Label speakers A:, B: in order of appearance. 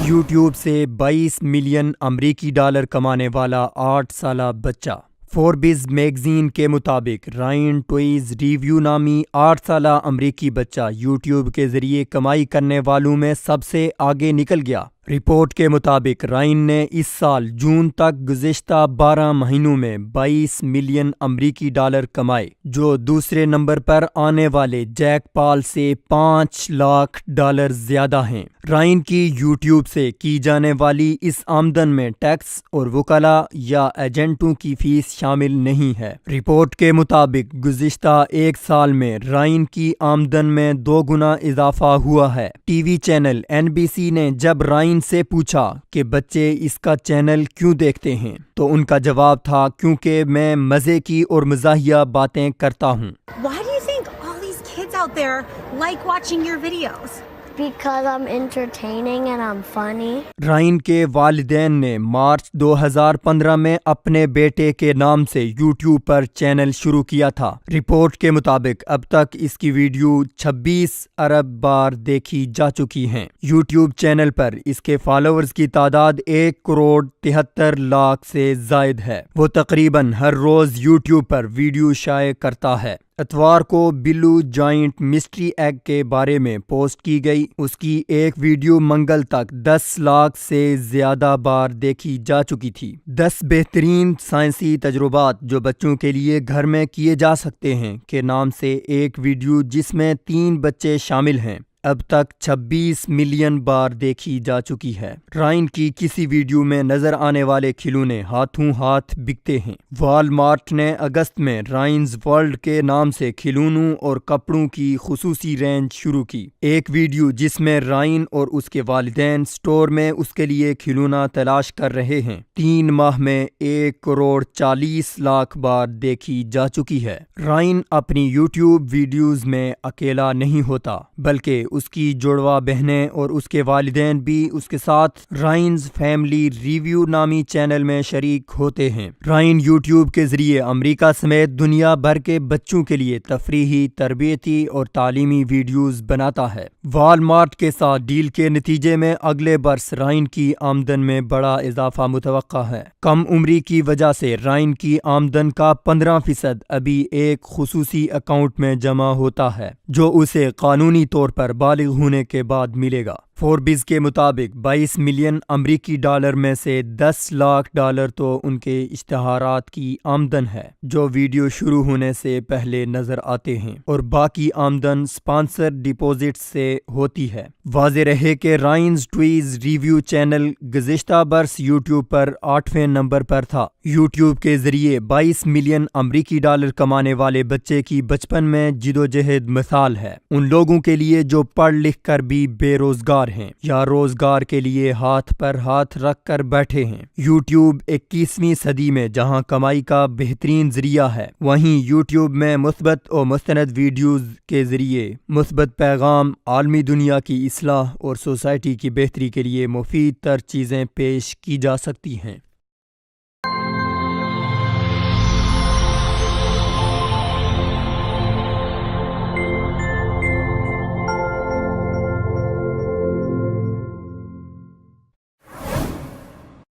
A: YouTube سے 22 million امریکی dollar کمانے والا 8 سالہ بچہ۔ فوربز میگزین کے مطابق رائن ٹوئز ریویو نامی 8 سالہ امریکی بچہ یوٹیوب کے ذریعے کمائی کرنے والوں میں سب سے آگے نکل گیا۔ رپورٹ کے مطابق رائن نے اس سال جون تک گزشتہ 12 مہینوں میں 22 ملین امریکی ڈالر کمائے، جو دوسرے نمبر پر آنے والے جیک پال سے 5 لاکھ ڈالر زیادہ ہیں۔ رائن کی یوٹیوب سے کی جانے والی اس آمدن میں ٹیکس اور وکلاء یا ایجنٹوں کی فیس شامل نہیں ہے۔ رپورٹ کے مطابق گزشتہ ایک سال میں رائن کی آمدن میں 2 گنا اضافہ ہوا ہے۔ ٹی وی چینل NBC نے جب رائن سے پوچھا کہ بچے اس کا چینل کیوں دیکھتے ہیں تو ان کا جواب تھا، کیونکہ میں مزے کی اور مزاحیہ باتیں کرتا ہوں۔
B: Why do you think all these kids out there like watching your videos?
C: Because I'm entertaining and I'm funny.
A: Ryan کے والدین نے مارچ 2015 میں اپنے بیٹے کے نام سے یوٹیوب پر چینل شروع کیا تھا۔ رپورٹ کے مطابق اب تک اس کی ویڈیو 26 ارب بار دیکھی جا چکی ہیں۔ یوٹیوب چینل پر اس کے فالوورز کی تعداد 1 کروڑ 73 لاکھ سے زائد ہے۔ وہ تقریباً ہر روز یوٹیوب پر ویڈیو شائع کرتا ہے۔ اتوار کو بلو جائنٹ مسٹری ایگ کے بارے میں پوسٹ کی گئی۔ اس کی ایک ویڈیو منگل تک 10 لاکھ سے زیادہ بار دیکھی جا چکی تھی۔ 10 بہترین سائنسی تجربات جو بچوں کے لیے گھر میں کیے جا سکتے ہیں کے نام سے ایک ویڈیو جس میں 3 بچے شامل ہیں، اب تک 26 ملین بار دیکھی جا چکی ہے۔ رائن کی کسی ویڈیو میں نظر آنے والے کھلونے ہاتھوں ہاتھ بکتے ہیں۔ وال مارٹ نے اگست میں رائنز ورلڈ کے نام سے کھلونوں اور کپڑوں کی خصوصی رینج شروع کی۔ ایک ویڈیو جس میں رائن اور اس کے والدین سٹور میں اس کے لیے کھلونا تلاش کر رہے ہیں، 3 ماہ میں 1 کروڑ 40 لاکھ بار دیکھی جا چکی ہے۔ رائن اپنی یوٹیوب ویڈیوز میں اکیلا نہیں ہوتا، بلکہ اس کی جڑواں بہنیں اور اس کے والدین بھی اس کے ساتھ رائنز فیملی ریویو نامی چینل میں شریک ہوتے ہیں۔ رائن یوٹیوب کے ذریعے امریکہ سمیت دنیا بھر کے بچوں کے لیے تفریحی، تربیتی اور تعلیمی ویڈیوز بناتا ہے۔ وال مارٹ کے ساتھ ڈیل کے نتیجے میں اگلے برس رائن کی آمدن میں بڑا اضافہ متوقع ہے۔ کم عمری کی وجہ سے رائن کی آمدن کا 15% ابھی ایک خصوصی اکاؤنٹ میں جمع ہوتا ہے، جو اسے قانونی طور پر بالغ ہونے کے بعد ملے گا۔ فوربز کے مطابق 22 ملین امریکی ڈالر میں سے 10 لاکھ ڈالر تو ان کے اشتہارات کی آمدن ہے، جو ویڈیو شروع ہونے سے پہلے نظر آتے ہیں، اور باقی آمدن سپانسر ڈپازٹ سے ہوتی ہے۔ واضح رہے کہ رائنز ٹوئز ریویو چینل گزشتہ برس یوٹیوب پر 8ویں نمبر پر تھا۔ یوٹیوب کے ذریعے 22 ملین امریکی ڈالر کمانے والے بچے کی بچپن میں جدوجہد مثال ہے ان لوگوں کے لیے جو پڑھ لکھ کر بھی بے روزگار ہیں یا روزگار کے لیے ہاتھ پر ہاتھ رکھ کر بیٹھے ہیں۔ یوٹیوب 21ویں صدی میں جہاں کمائی کا بہترین ذریعہ ہے، وہیں یوٹیوب میں مثبت اور مستند ویڈیوز کے ذریعے مثبت پیغام، عالمی دنیا کی اصلاح اور سوسائٹی کی بہتری کے لیے مفید تر چیزیں پیش کی جا سکتی ہیں۔